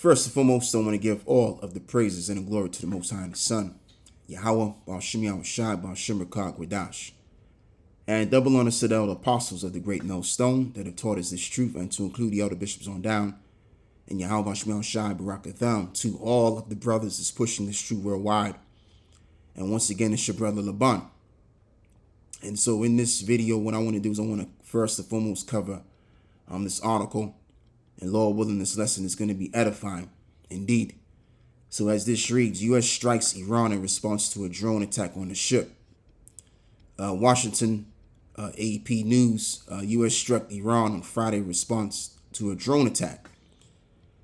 First and foremost, I want to give all of the praises and the glory to the Most High and the Son, Yahweh, Whch, Whch, and double honors to the elder apostles of the great millstone that have taught us this truth, and to include the elder bishops on down, and Yahweh, Barakatham, to all of the brothers that's pushing this truth worldwide. And once again, it's your brother Laban. And so in this video, what I want to do is I want to first and foremost cover this article. And Lord willing, this lesson is going to be edifying indeed. So as this reads, U.S. strikes Iran in response to a drone attack on the ship. Washington AP News, U.S. struck Iran on Friday in response to a drone attack.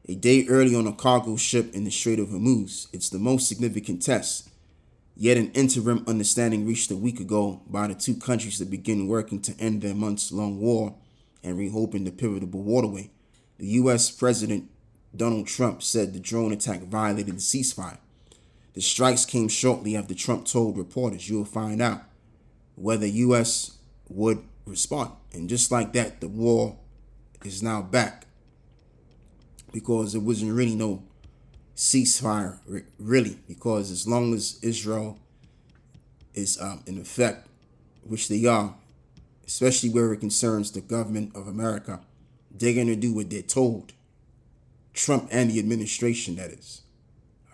A day early on a cargo ship in the Strait of Hormuz, it's the most significant test. Yet an interim understanding reached a week ago by the two countries that begin working to end their months-long war and reopen the pivotal waterway. The U.S. President Donald Trump said the drone attack violated the ceasefire. The strikes came shortly after Trump told reporters, "You'll find out whether U.S. would respond." And just like that, the war is now back, because there wasn't really no ceasefire, really, because as long as Israel is in effect, which they are, especially where it concerns the government of America, they're going to do what they're told. Trump and the administration, that is.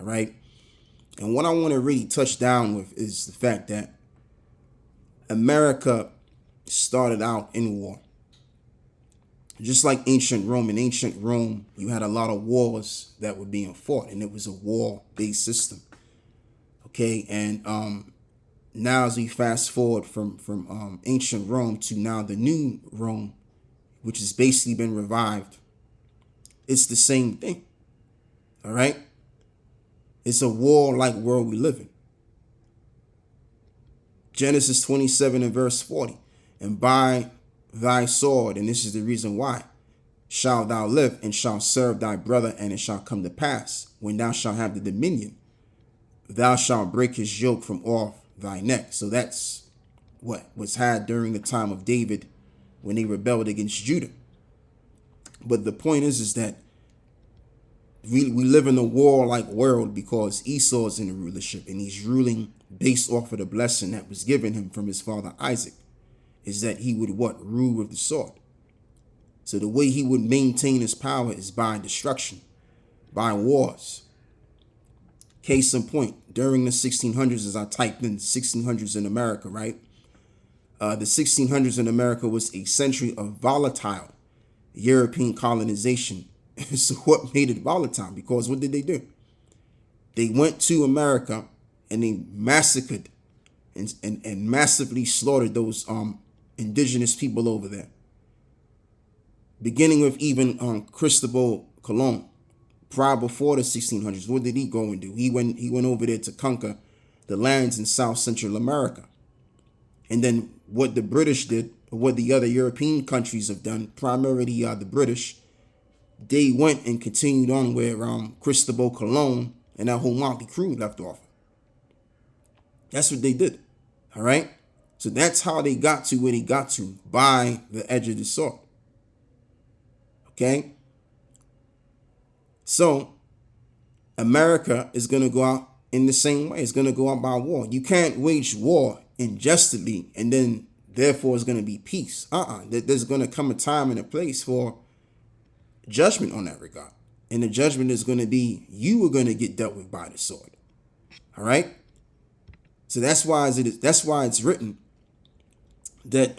All right. And what I want to really touch down with is the fact that America started out in war. Just like ancient Rome. In ancient Rome, you had a lot of wars that were being fought, and it was a war-based system. Okay, and now as we fast forward from ancient Rome to now the new Rome, which has basically been revived, it's the same thing. All right? It's a war-like world we live in. Genesis 27 and verse 40. And by thy sword, and this is the reason why, shalt thou live, and shalt serve thy brother, and it shall come to pass, when thou shalt have the dominion, thou shalt break his yoke from off thy neck. So that's what was had during the time of David when they rebelled against Judah. But the point is that we live in a war-like world because Esau's in the rulership, and he's ruling based off of the blessing that was given him from his father Isaac, is that he would rule with the sword. So the way he would maintain his power is by destruction, by wars. Case in point, during the 1600s, as I typed in 1600s in America, right? The 1600s in America was a century of volatile European colonization. So what made it volatile? Because what did they do? They went to America and they massacred and massively slaughtered those indigenous people over there. Beginning with even Cristobal Colon, prior before the 1600s. What did he go and do? He went over there to conquer the lands in South Central America. And then what the British did, or what the other European countries have done, primarily the British, they went and continued on where Cristobal Colon and that whole Motley crew left off. That's what they did. All right. So that's how they got to where they got to, by the edge of the sword. Okay. So America is going to go out in the same way. It's going to go out by war. You can't wage war unjustly and then therefore it's going to be peace. There's going to come a time and a place for judgment on that regard. And the judgment is going to be, you are going to get dealt with by the sword. All right. So that's why it's written that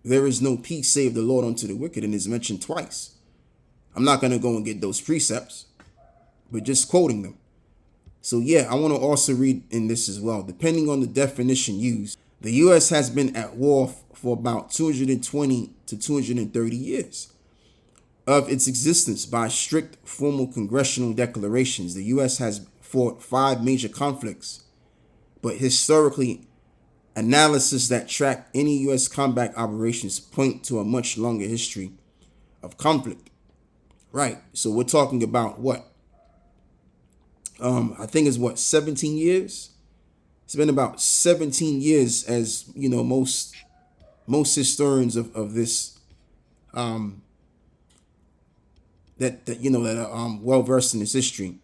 there is no peace save the Lord unto the wicked, and is mentioned twice. I'm not going to go and get those precepts, but just quoting them. So yeah, I want to also read in this as well. Depending on the definition used, the U.S. has been at war for about 220 to 230 years of its existence. By strict formal congressional declarations, the U.S. has fought 5 major conflicts, but historically, analysis that track any U.S. combat operations point to a much longer history of conflict. Right. So we're talking about what? I think it's 17 years. It's been about 17 years, as you know, most historians of this that are well versed in this history.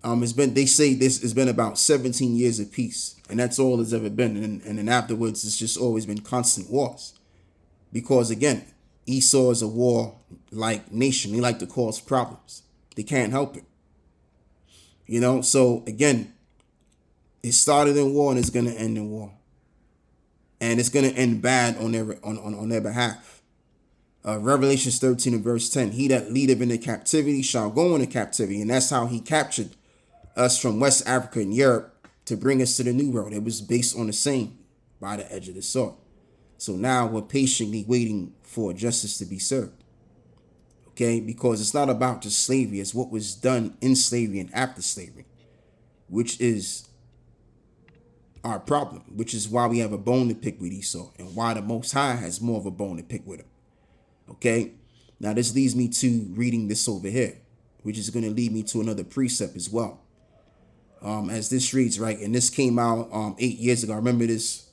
It's been, they say this has been about 17 years of peace, and that's all it's ever been. And then afterwards, it's just always been constant wars. Because again, Esau is a war like nation. They like to cause problems. They can't help it. So again, it started in war and it's gonna end in war. And it's gonna end bad on their behalf. Revelation 13 and verse 10. He that leadeth into captivity shall go into captivity. And that's how he captured us from West Africa and Europe to bring us to the New World. It was based on the same, by the edge of the sword. So now we're patiently waiting for justice to be served. Okay, because it's not about just slavery, it's what was done in slavery and after slavery, which is our problem, which is why we have a bone to pick with Esau and why the Most High has more of a bone to pick with him. Okay, now this leads me to reading this over here, which is going to lead me to another precept as well. As this reads, right, and this came out 8 years ago. I remember this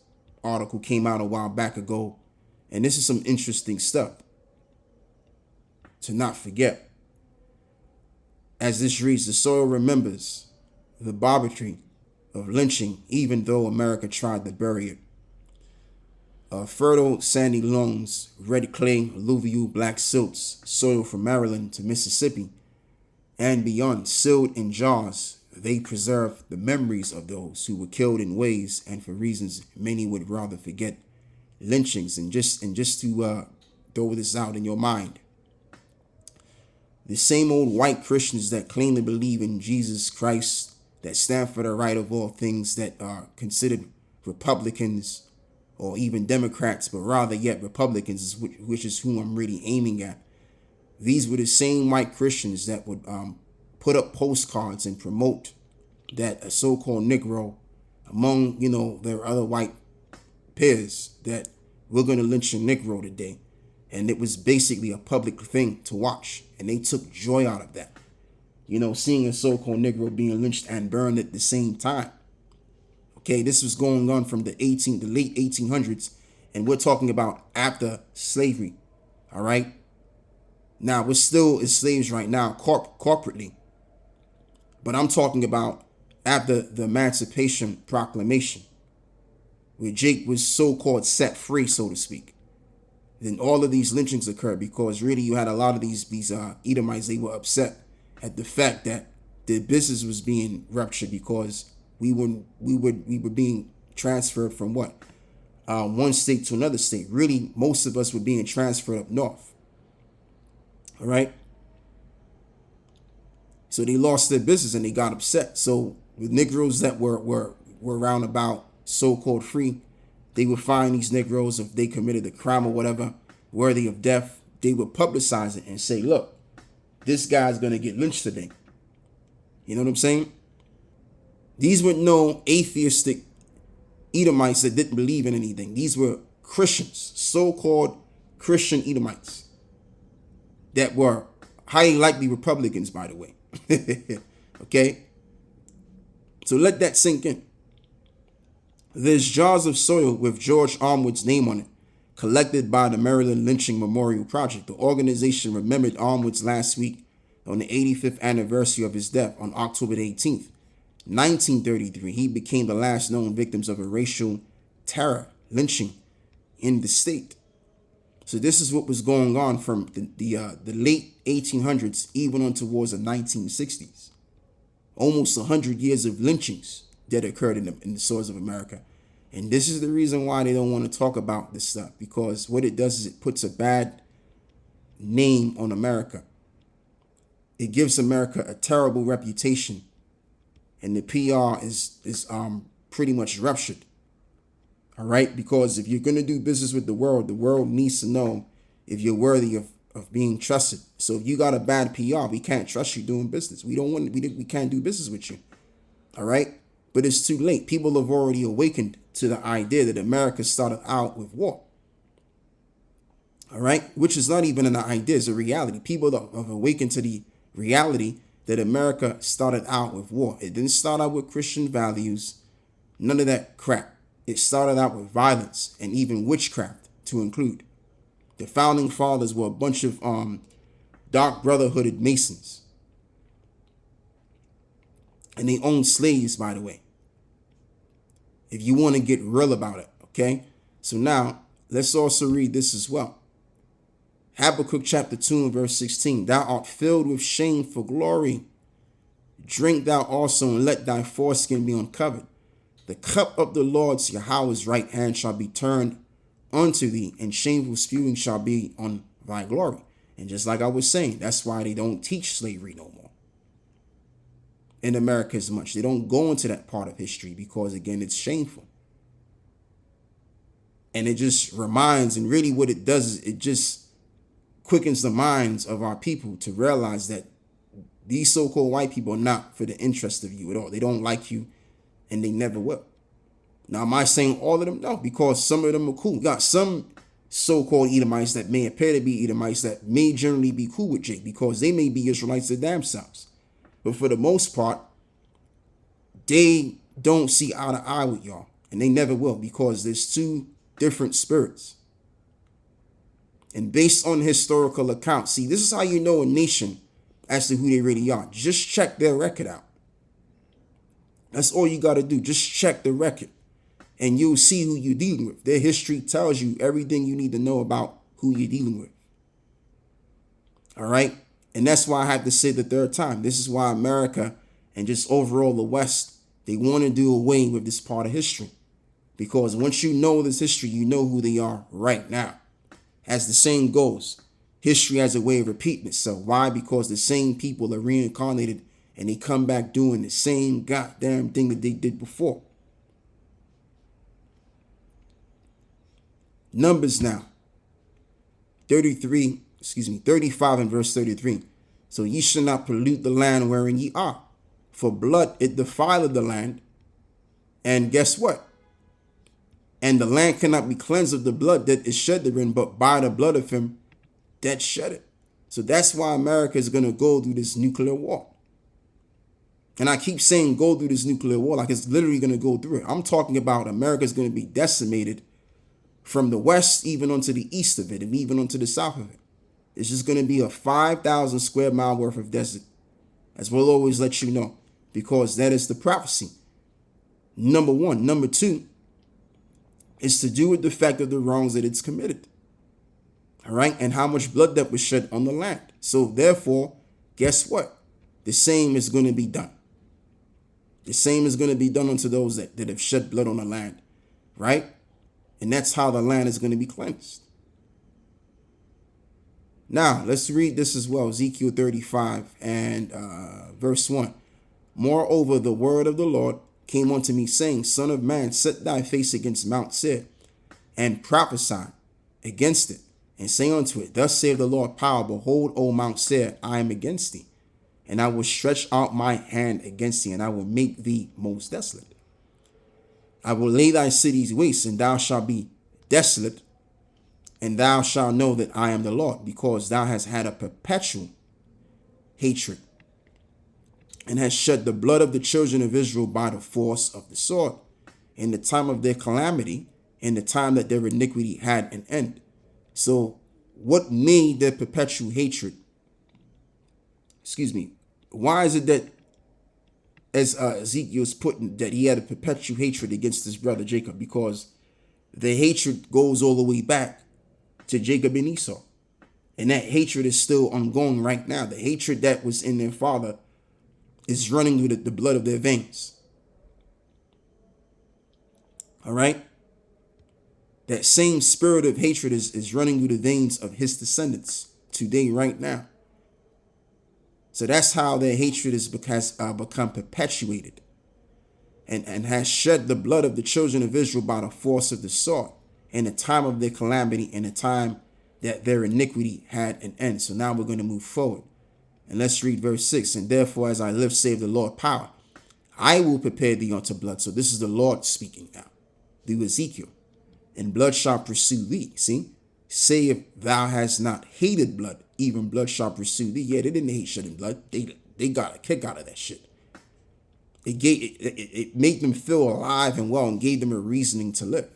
article came out a while back ago, and this is some interesting stuff to not forget. As this reads, the soil remembers the barbarity of lynching, even though America tried to bury it. Fertile sandy loams, red clay, alluvial black silts, soil from Maryland to Mississippi and beyond, sealed in jars, they preserve the memories of those who were killed in ways and for reasons many would rather forget. Lynchings, and just to throw this out in your mind, the same old white Christians that claim to believe in Jesus Christ, that stand for the right of all things, that are considered Republicans or even Democrats, but rather yet Republicans, which is who I'm really aiming at. These were the same white Christians that would put up postcards and promote that a so-called Negro among, their other white peers, that we're going to lynch a Negro today. And it was basically a public thing to watch. And they took joy out of that. Seeing a so-called Negro being lynched and burned at the same time. Okay, this was going on from the late 1800s. And we're talking about after slavery. All right. Now, we're still as slaves right now, corporately. But I'm talking about after the Emancipation Proclamation, where Jake was so-called set free, so to speak. Then all of these lynchings occurred because really you had a lot of these Edomites. They were upset at the fact that their business was being ruptured because we were being transferred from one state to another state. Really, most of us were being transferred up north. All right. So they lost their business and they got upset. So the Negroes that were around about so-called free, they would find these Negroes, if they committed a crime or whatever, worthy of death, they would publicize it and say, look, this guy's going to get lynched today. You know what I'm saying? These were no atheistic Edomites that didn't believe in anything. These were Christians, so-called Christian Edomites that were highly likely Republicans, by the way. Okay? So let that sink in. There's jars of soil with George Armwood's name on it, collected by the Maryland Lynching Memorial Project. The organization remembered Armwood's last week on the 85th anniversary of his death on October 18th, 1933. He became the last known victims of a racial terror lynching in the state. So this is what was going on from the late 1800s, even on towards the 1960s. Almost 100 years of lynchings that occurred in the soils of America. And this is the reason why they don't want to talk about this stuff, because what it does is it puts a bad name on America. It gives America a terrible reputation, and the PR is pretty much ruptured. All right, because if you're going to do business with the world needs to know if you're worthy of being trusted. So if you got a bad PR, we can't trust you doing business. We can't do business with you. All right. But it's too late. People have already awakened to the idea that America started out with war. All right. Which is not even an idea. It's a reality. People have awakened to the reality that America started out with war. It didn't start out with Christian values. None of that crap. It started out with violence and even witchcraft to include. The founding fathers were a bunch of dark brotherhooded Masons. And they own slaves, by the way, if you want to get real about it, okay? So now, let's also read this as well. Habakkuk chapter 2 and verse 16. Thou art filled with shame for glory. Drink thou also, and let thy foreskin be uncovered. The cup of the Lord's Yahweh's right hand shall be turned unto thee, and shameful spewing shall be on thy glory. And just like I was saying, that's why they don't teach slavery no more in America as much. They don't go into that part of history because, again, it's shameful. And it just reminds, and really what it does is it just quickens the minds of our people to realize that these so-called white people are not for the interest of you at all. They don't like you, and they never will. Now, am I saying all of them? No, because some of them are cool. You got some so-called Edomites that may appear to be Edomites that may generally be cool with Jake because they may be Israelites their damn selves. But for the most part, they don't see eye to eye with y'all, and they never will, because there's two different spirits. And based on historical accounts, see, this is how you know a nation as to who they really are. Just check their record out. That's all you got to do. Just check the record, and you'll see who you're dealing with. Their history tells you everything you need to know about who you're dealing with. All right? And that's why I have to say the third time. This is why America and just overall the West, they want to do away with this part of history. Because once you know this history, you know who they are right now. As the saying goes, history has a way of repeating itself. Why? Because the same people are reincarnated and they come back doing the same goddamn thing that they did before. Numbers now. 35 and verse 33. So ye shall not pollute the land wherein ye are, for blood it defileth the land. And guess what? And the land cannot be cleansed of the blood that is shed therein, but by the blood of him that shed it. So that's why America is going to go through this nuclear war. And I keep saying go through this nuclear war like it's literally going to go through it. I'm talking about America is going to be decimated from the west even onto the east of it and even onto the south of it. It's just going to be a 5,000 square mile worth of desert, as we'll always let you know, because that is the prophecy. Number one. Number two is to do with the fact of the wrongs that it's committed. All right. And how much blood that was shed on the land. So therefore, guess what? The same is going to be done. The same is going to be done unto those that have shed blood on the land. Right. And that's how the land is going to be cleansed. Now, let's read this as well. Ezekiel 35 and verse 1. Moreover, the word of the Lord came unto me, saying, Son of man, set thy face against Mount Seir, and prophesy against it, and say unto it, Thus saith the Lord power, behold, O Mount Seir, I am against thee, and I will stretch out my hand against thee, and I will make thee most desolate. I will lay thy cities waste, and thou shalt be desolate, and thou shalt know that I am the Lord, because thou hast had a perpetual hatred, and hast shed the blood of the children of Israel by the force of the sword, in the time of their calamity, in the time that their iniquity had an end. So what made their perpetual hatred? Why is it that, as Ezekiel's putting, that he had a perpetual hatred against his brother Jacob? Because the hatred goes all the way back to Jacob and Esau. And that hatred is still ongoing right now. The hatred that was in their father is running through the blood of their veins. All right? That same spirit of hatred is running through the veins of his descendants today, right now. So that's how their hatred has become perpetuated and has shed the blood of the children of Israel by the force of the sword in the time of their calamity, in the time that their iniquity had an end. So now we're going to move forward. And let's read verse 6. And therefore, as I live, save the Lord power, I will prepare thee unto blood. So this is the Lord speaking now through Ezekiel. And blood shall pursue thee. See? Say if thou hast not hated blood, even blood shall pursue thee. Yeah, they didn't hate shedding blood. They got a kick out of that shit. It made them feel alive and well and gave them a reasoning to live.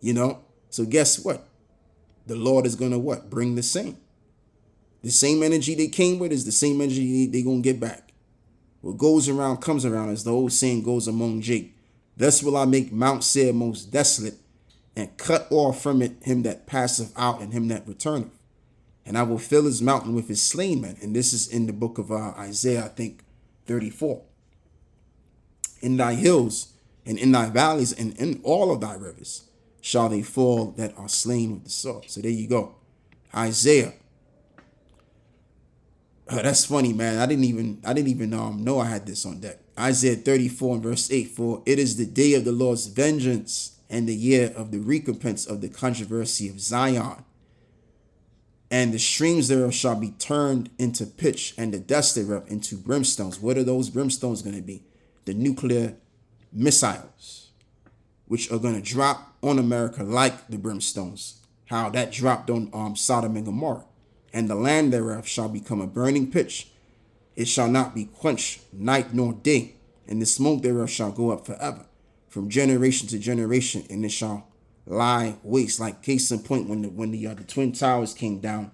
You know? So guess what? The Lord is going to what? Bring the same. The same energy they came with is the same energy they going to get back. What goes around comes around, as the old saying goes among Jake. Thus will I make Mount Seir most desolate, and cut off from it him that passeth out and him that returneth. And I will fill his mountain with his slain men. And this is in the book of Isaiah, I think, 34. In thy hills and in thy valleys and in all of thy rivers shall they fall that are slain with the sword. So there you go. Isaiah. That's funny, man. I didn't even know I had this on deck. Isaiah 34 and verse 8. For it is the day of the Lord's vengeance and the year of the recompense of the controversy of Zion. And the streams thereof shall be turned into pitch, and the dust thereof into brimstones. What are those brimstones going to be? The nuclear missiles, which are going to drop on America like the brimstones. How that dropped on Sodom and Gomorrah. And the land thereof shall become a burning pitch. It shall not be quenched night nor day. And the smoke thereof shall go up forever, from generation to generation, and it shall lie waste. Like case in point, when the Twin Towers came down,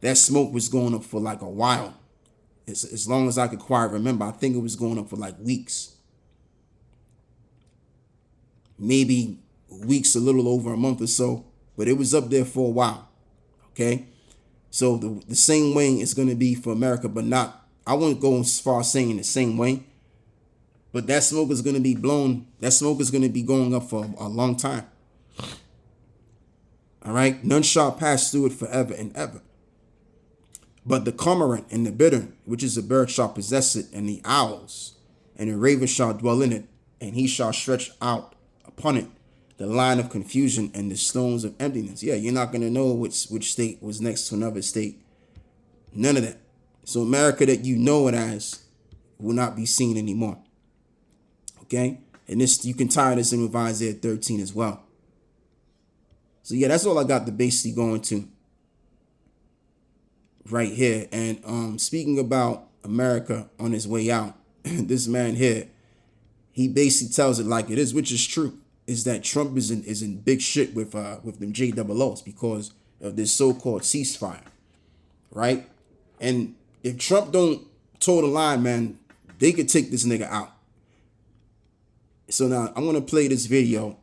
that smoke was going up for like a while. As long as I could quite remember, I think it was going up for like weeks. Maybe weeks, a little over a month or so, but it was up there for a while. Okay, so the same way it's going to be for America, but not, I wouldn't go as far as saying the same way, but that smoke is going to be blown. That smoke is going to be going up for a long time. All right, none shall pass through it forever and ever. But the cormorant and the bittern, which is a bird, shall possess it, and the owls and the raven shall dwell in it, and he shall stretch out upon it the line of confusion and the stones of emptiness. Yeah, you're not going to know which state was next to another state. None of that. So America that you know it as will not be seen anymore. Okay, and this, you can tie this in with Isaiah 13 as well. So yeah, that's all I got to basically go into right here. And speaking about America on his way out, this man here, he basically tells it like it is, which is true, is that Trump is in big shit with them JOOs because of this so-called ceasefire, right? And if Trump don't toe the line, man, they could take this nigga out. So now I'm gonna play this video,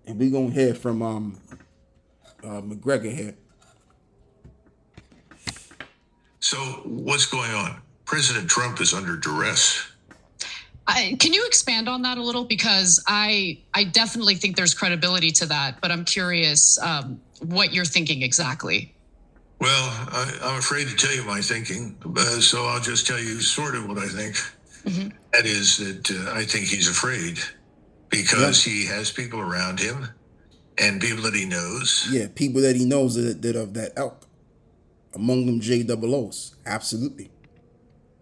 and we're gonna hear from McGregor here. So what's going on? President Trump is under duress. Can you expand on that a little? Because I definitely think there's credibility to that, but I'm curious what you're thinking exactly. Well, I'm afraid to tell you my thinking, so I'll just tell you sort of what I think. Mm-hmm. That is that I think he's afraid because he has people around him and people that he knows. Yeah, people that he knows that of that elk. Among them JOOs. Absolutely.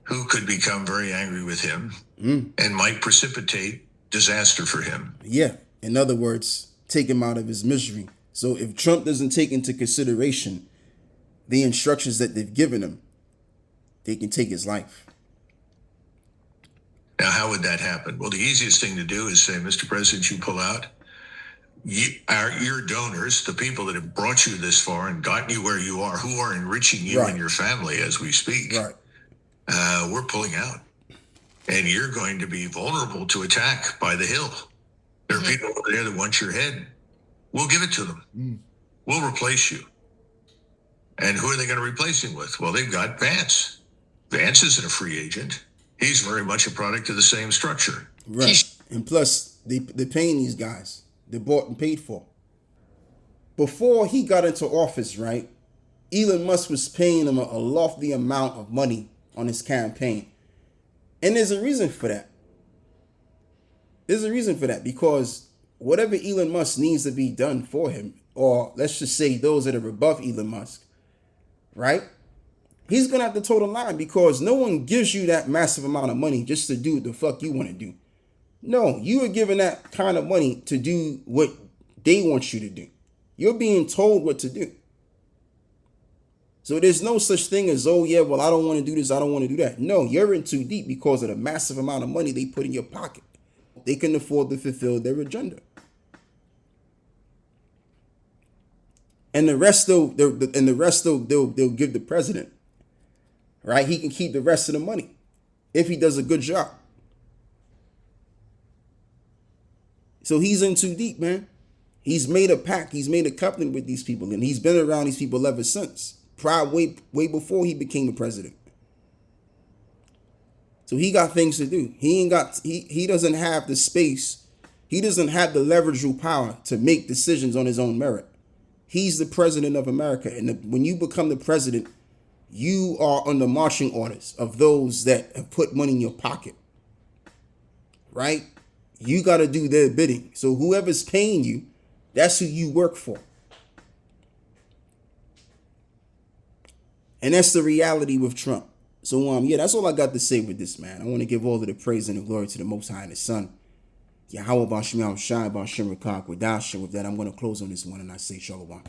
Who could become very angry with him and might precipitate disaster for him. Yeah. In other words, take him out of his misery. So if Trump doesn't take into consideration the instructions that they've given him, they can take his life. Now, how would that happen? Well, the easiest thing to do is say, Mr. President, you pull out. Your donors, the people that have brought you this far and gotten you where you are, who are enriching you and your family as we speak, we're pulling out. And you're going to be vulnerable to attack by the Hill. There are people over there that want your head. We'll give it to them. We'll replace you. And who are they going to replace him with? Well, they've got Vance. Vance isn't a free agent. He's very much a product of the same structure. Right. And plus, they're paying these guys. They're bought and paid for. Before he got into office, right, Elon Musk was paying him a lofty amount of money on his campaign. And there's a reason for that. There's a reason for that, because whatever Elon Musk needs to be done for him, or let's just say those that are above Elon Musk, right? He's going to have to toe the line, because no one gives you that massive amount of money just to do what the fuck you want to do. No, you are given that kind of money to do what they want you to do. You're being told what to do. So there's no such thing as, oh yeah, well, I don't want to do this, I don't want to do that. No, you're in too deep because of the massive amount of money they put in your pocket. They can afford to fulfill their agenda. And the rest they'll give the president. right? He can keep the rest of the money if he does a good job. So he's in too deep, man. He's made a pact. He's made a covenant with these people, and he's been around these people ever since. Way before he became the president. So he got things to do. He doesn't have the space. He doesn't have the leverageable power to make decisions on his own merit. He's the president of America. And when you become the president, you are under marching orders of those that have put money in your pocket. Right? You got to do their bidding. So whoever's paying you, that's who you work for. And that's the reality with Trump. So, yeah, that's all I got to say with this, man. I want to give all of the praise and the glory to the Most High and His Son. Yahweh Bashmi Shai Bashim Rakak With that, I'm going to close on this one and I say Shalom.